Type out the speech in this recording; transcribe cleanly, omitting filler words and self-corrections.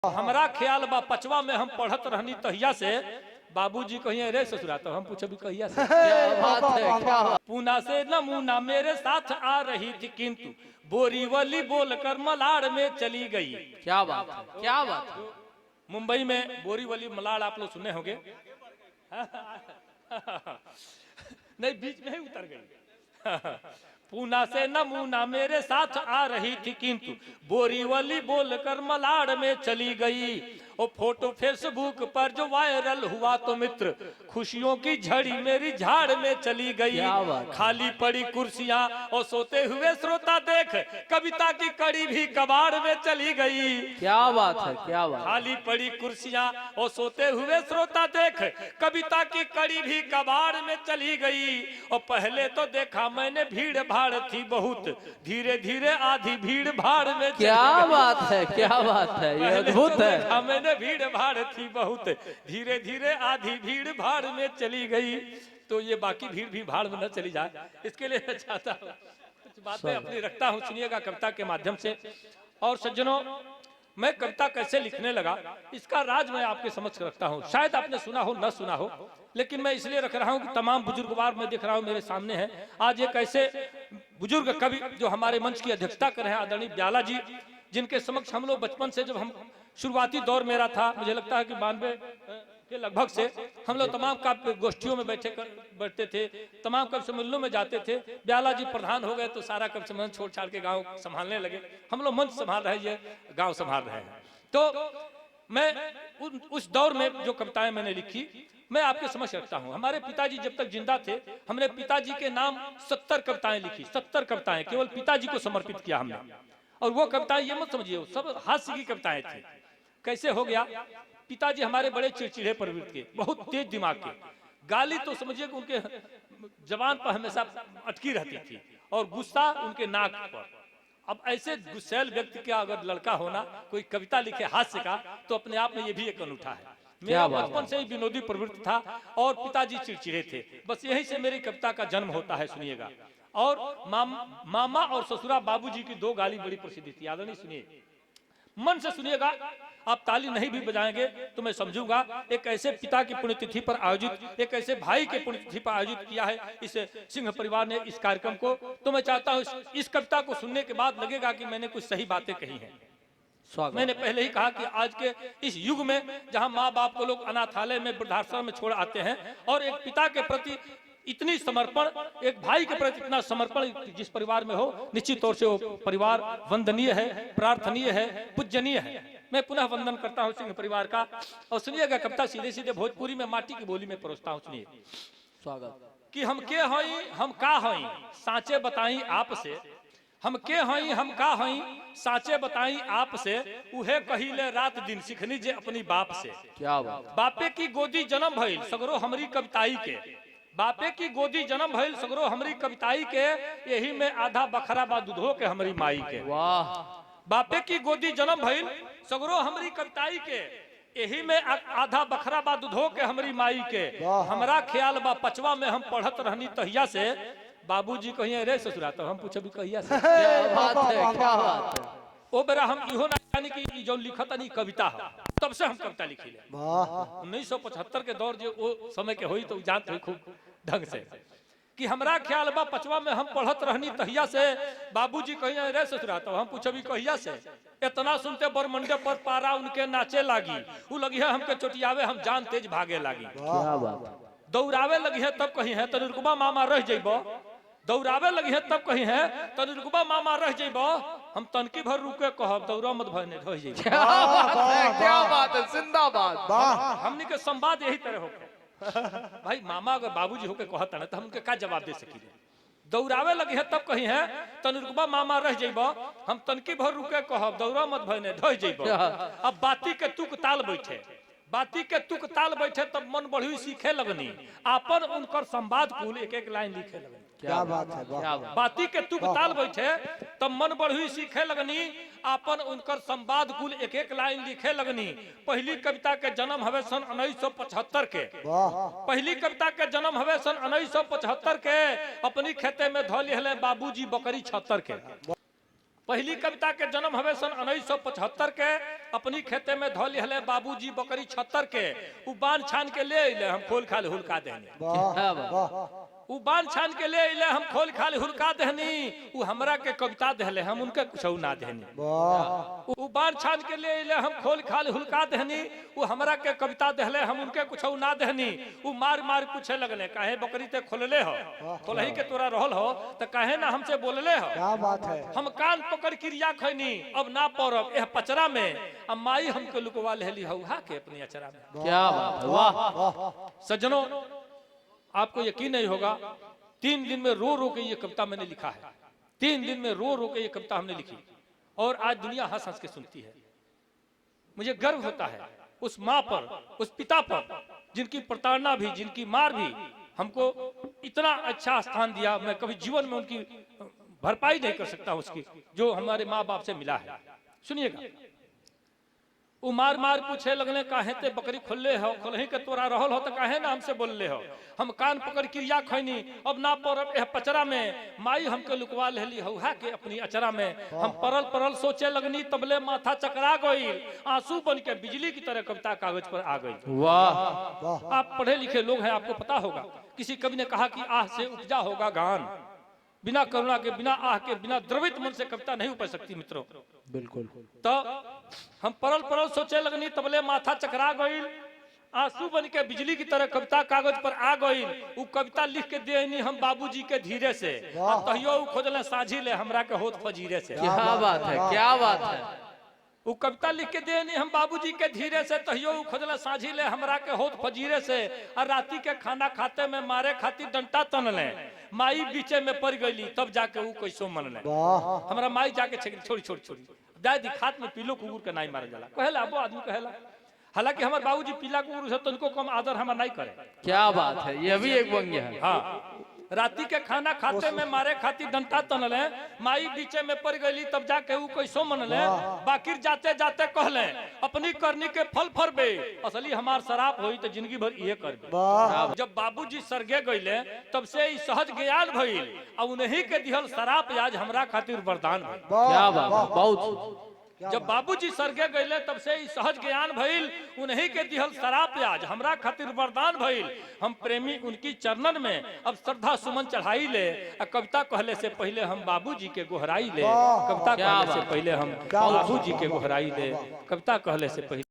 हमरा ख्याल बा पचवा में हम पढ़त रहनी तहिया से बाबूजी कहिए रे ससुरा तो हम पूछे भी कहिया से क्या बात है, क्या बात। पूना से नमूना मेरे साथ आ रही थी किंतु बोरीवली बोलकर मलाड़ में चली गई। क्या बात है, क्या बात है। मुंबई में बोरीवली मलाड़ आप लोग सुने होंगे। नहीं बीच में ही उतर गई। पूना से नमूना मेरे साथ आ रही थी किंतु बोरीवली बोलकर मलाड़ में चली गई। और फोटो फेसबुक पर जो वायरल हुआ तो मित्र खुशियों की झड़ी मेरी झाड़ में चली गई। खाली पड़ी कुर्सियां और सोते हुए श्रोता देख कविता की कड़ी भी कबाड़ में चली गई। क्या बात है, क्या बात। खाली पड़ी कुर्सियां और सोते हुए श्रोता देख कविता की कड़ी भी कबाड़ में चली गई। और पहले तो देखा मैंने भीड़ भाड़ थी बहुत, धीरे धीरे आधी भीड़ भाड़ में क्या बात है, क्या बात है, ये अद्भुत है। मैंने भीड़ भाड़ थी बहुत, धीरे धीरे आधी भीड़ भाड़ में चली गई। तो ये बाकी भीड़ भी भाड़ में न चली जाए इसके लिए मैं चाहता हूँ कुछ बातें अपनी रखता हूँ, सुनिएगा कविता के माध्यम से। और सज्जनों मैं कविता कैसे लिखने लगा इसका राज मैं आपके समक्ष रखता हूँ। शायद आपने सुना हो न सुना हो, लेकिन मैं इसलिए रख रहा हूँ कि तमाम बुजुर्गवार मैं देख रहा हूँ मेरे सामने हैं। आज एक ऐसे बुजुर्ग कवि जो हमारे मंच की अध्यक्षता कर रहे हैं आदरणीय ब्याला जी, जिनके समक्ष हम लोग बचपन से जब हम शुरुआती दौर मेरा था, मुझे लगता है कि 92 के लगभग से हम लोग तमाम काव्य गोष्ठियों में बैठते थे, तमाम कवि सम्मेलनों में जाते थे। ब्याला जी प्रधान हो गए तो सारा कवि सम्मेलन छोड़ छाड़ के गांव संभालने लगे। हम लोग मंच संभाल रहे हैं, गांव संभाल रहे हैं। तो मैं उस दौर में जो कविताएं मैंने लिखी मैं आपके समक्ष रखता हूं। हमारे पिताजी जब तक जिंदा थे हमने पिताजी के नाम 70 कविताएं लिखी, 70 कविताएं केवल पिताजी को समर्पित किया हमने। और वो कविताएं ये मत समझिए सब हास्य की कविताएं थी। कैसे हो गया, पिताजी हमारे बड़े चिड़चिड़े प्रवृत्ति के, बहुत तेज दिमाग के, गाली तो समझिए कि उनके जबान पर हमेशा अटकी रहती थी और गुस्सा उनके नाक पर। अब ऐसे गुस्सैल व्यक्ति का अगर लड़का होना कोई कविता लिखे हास्य का तो अपने आप में ये भी एक अनूठा है। मेरा बचपन से ही विनोदी प्रवृत्ति था और पिताजी चिड़चिड़े थे, बस यही से मेरी कविता का जन्म होता है। सुनिएगा। और मामा और ससुरा बाबूजी की 2 गाली बड़ी प्रसिद्ध थी। आदरणीय सुनिए, मन से सुनिएगा, आप ताली नहीं भी बजाएंगे तो मैं समझूंगा। एक ऐसे पिता की पुण्यतिथि पर आयोजित, एक ऐसे भाई के पुण्यतिथि पर आयोजित किया है इस सिंह परिवार ने इस कार्यक्रम को। तो मैं चाहता हूं इस कविता को सुनने के बाद लगेगा कि मैंने कुछ सही बातें कही हैं। मैंने पहले ही कहा कि आज के इस युग में जहां माँ बाप को लोग अनाथालय में वृद्धाश्रम में छोड़ आते हैं और एक पिता के प्रति इतनी समर्पण, एक भाई के प्रति इतना समर्पण जिस परिवार में हो, निश्चित तौर से वो परिवार वंदनीय है, प्रार्थनीय है, पूजनीय है। मैं पुनः वंदन करता हूं सिंह परिवार का। और सुनिएगा कविता सीधे सीधे भोजपुरी में माटी की बोली में परोसता हूं। सुनिए। स्वागत। कि हम के हई हम का हई साँचे बताई आपसे, हम के हई हम का हई साँचे बताई आपसे, उहे कहिले रात दिन सिखनी जे अपनी बाप से। क्या बात। बापे की गोदी जन्म भइल सगरो हमरी कविताई के, बापे की गोदी जन्म भइल सगरो हमरी कविताई के, यही में आधा बखरा बा दूधो के हमरी माई के। वाह। बापे की गोदी जन्म भइल सगरो हमरी कविताई के, यही में आधा बखरा बा दूधो के हमरी माई के। हमरा ख्याल बा पचवा में हम पढ़त रहनी तहिया से बाबूजी कहिए रे ससुरा तो हम पूछे भी कहिया से। क्या बात है, क्या बात है। ओ बेरा हम इहो ना जानी कि जो लिखत नहीं कविता है, तब से हम कविता लिखी ले। 1975 के दौर जो वो समय के हुई तो जानते हुई खूब ढंग से कि हमरा ख्याल बा पचवा में हम पढ़त रहनी तहिया से बाबूजी कहिए रे ससुरा तो हम पूछे भी कहिया से। इतना सुनते बरमंडे पर पारा उनके नाचे लागी, वो लगी है हमके चोटियावे हम जान तेज भागे लागी। क्या बात। दौड़ावे लगी है तब कहीं है तो रुकबा मामा रह जइबो, दौड़ावे लगी है तब कहीं है तो रुकबा मामा रह जइबो, हम तनकी भर रुके कहब दौड़ा मत भरने ढह जइबो। क्या बात है, क्या बात है, जिंदाबाद। हमनी के संवाद यही तरह होके भाई मामा अगर बाबूजी होके कहता ना तो हम उनके का जवाब दे सकी। दौड़ावे लगी है तब कहीं है तो रुकबा मामा रह जइबो, हम तनकी भर रुके कहब दौड़ा मत भरने ढह जइबो। अब बाती के तुक ताल बैठे, बाती के तुक ताल बैठे तब मन बढ़ी सीखे लगनी, आपन उनकर संवाद कुल एक एक लाइन लिखे लगनी। क्या बात है, क्या बात। बाती के तुक ताल बैठे तब मन बढ़ी सीखे लगनी, आपन उनकर संवाद कुल एक एक लाइन लिखे लगनी। पहली कविता के जन्म हवे सन 1975 के, पहली कविता के जन्म हवे सन 1975 के, अपनी खेते में धो लिहले बाबूजी बकरी 76 के। पहली कविता के जन्म हवे सन 1975 के। अपनी खेते में धो लिहले बाबूजी बकरी 76 के। उ बांध छान के ले अइले हम खोल खाल हुलका देनी। क्या बात। उ बांध छान के ले अइले हम खोल खाल हुलका देहनी। उ हमरा के कविता देहले हम उनके कुछ ना देहनी। उ बांध छान के ले अइले हम खोल खाल हुलका देहनी। उ हमरा के कविता देहले हम उनके कुछ ना देहनी। उ मार मार पूछे लगले काहे बकरी ते खोलले हो, खोलही के तोरा रहल हो त काहे ना हमसे बोलले हो। क्या बात है। हम कान पकड़ क्रिया खैनी अब ना पड़ब एह पचरा में। अब माई हमके लुकवा लेली हौहा के अपनी अचरा में। क्या बात है, वाह। सज्जनों, आपको यकीन नहीं होगा, 3 दिन में रो रो के ये कविता मैंने लिखा है। 3 दिन में रो रो के ये कविता हमने लिखी और आज दुनिया हंस हंस के सुनती है। मुझे गर्व होता है उस माँ पर, उस पिता पर, जिनकी प्रताड़ना भी, जिनकी मार भी हमको इतना अच्छा स्थान दिया। मैं कभी जीवन में उनकी भरपाई नहीं कर सकता उसकी, जो हमारे माँ बाप से मिला है। सुनिएगा, उ मार मार पूछे लगले काहे ते बकरी खोलले हो, खोलही के तोरा रहल हो तो काहे ना हमसे बोलले हो। हम कान पकड़ क्रिया खैनी अब ना पड़ब एह पचरा में। माई हमके लुकवा लेली हौहा के अपनी अचरा में। हम परल परल सोचे लगनी तबले माथा चकरा गईल। आंसू बन के बिजली की तरह कविता कागज पर आ गई। वाह। आप पढ़े लिखे लोग हैं, आपको पता होगा। किसी कवि ने कहा कि आह से उपजा होगा गान, बिना करुणा के, बिना आह के, बिना द्रवित मन से कविता नहीं उपज सकती मित्रों। बिल्कुल। तो हम परल परल सोचे लगनी तबले माथा चकरा गईल। आंसू बन के बिजली की तरह कविता कागज पर आ गई। उ कविता लिख के देनी हम बाबूजी के धीरे से। तहियो उ खोजले साझी ले हमरा के होत फजीरे से। क्या बात है, क्या बात है। उ कविता लिख के देनी हम बाबूजी के धीरे से। तहियो उ खोजले साझी ले हमरा के होत फजीरे से। और राती के खाना खाते में मारे खातिर डंटा तनले। माई बीचे में पड़ गईली तब जाके उ कैसो मनले। हमरा माई जाके छोड़ी छोड़ी छोड़ी दाय दिखात में पीलो कुकुर के नहीं मारे जाला। कहेला वो आदमी कहेला, हालांकि हमारे बाबूजी पीला कुकुर से तो उनको कम आदर हमारा नहीं करे। क्या बात है, ये भी एक व्यंग्य है। हाँ, राती के खाना खाते में मारे खातिर डंटा तनले। माई बीचे में पड़ गई तब जाके उ कैसो मनले। बाकिर जाते जाते कहले अपनी करनी के फल फरबे। असली हमार शराब होई तो जिंदगी भर ये करबे। जब बाबूजी सरगे गईले तब से ही सहज ज्ञान भइल और उन्हीं के दिहल शराब आज हमरा खातिर वरदान भइल। क्या बात है, बहुत। जब बाबूजी सरगे गईले तब से ही सहज ज्ञान भइल। उन्हीं के दिहल शराब आज हमरा खातिर वरदान भइल। हम प्रेमी उनकी चरणन में अब श्रद्धा सुमन चढ़ाई ले। कविता कहले से पहले हम बाबूजी के गोहराई ले। कविता कहले से पहले हम बाबूजी के गोहराई ले। कविता कहले से पहले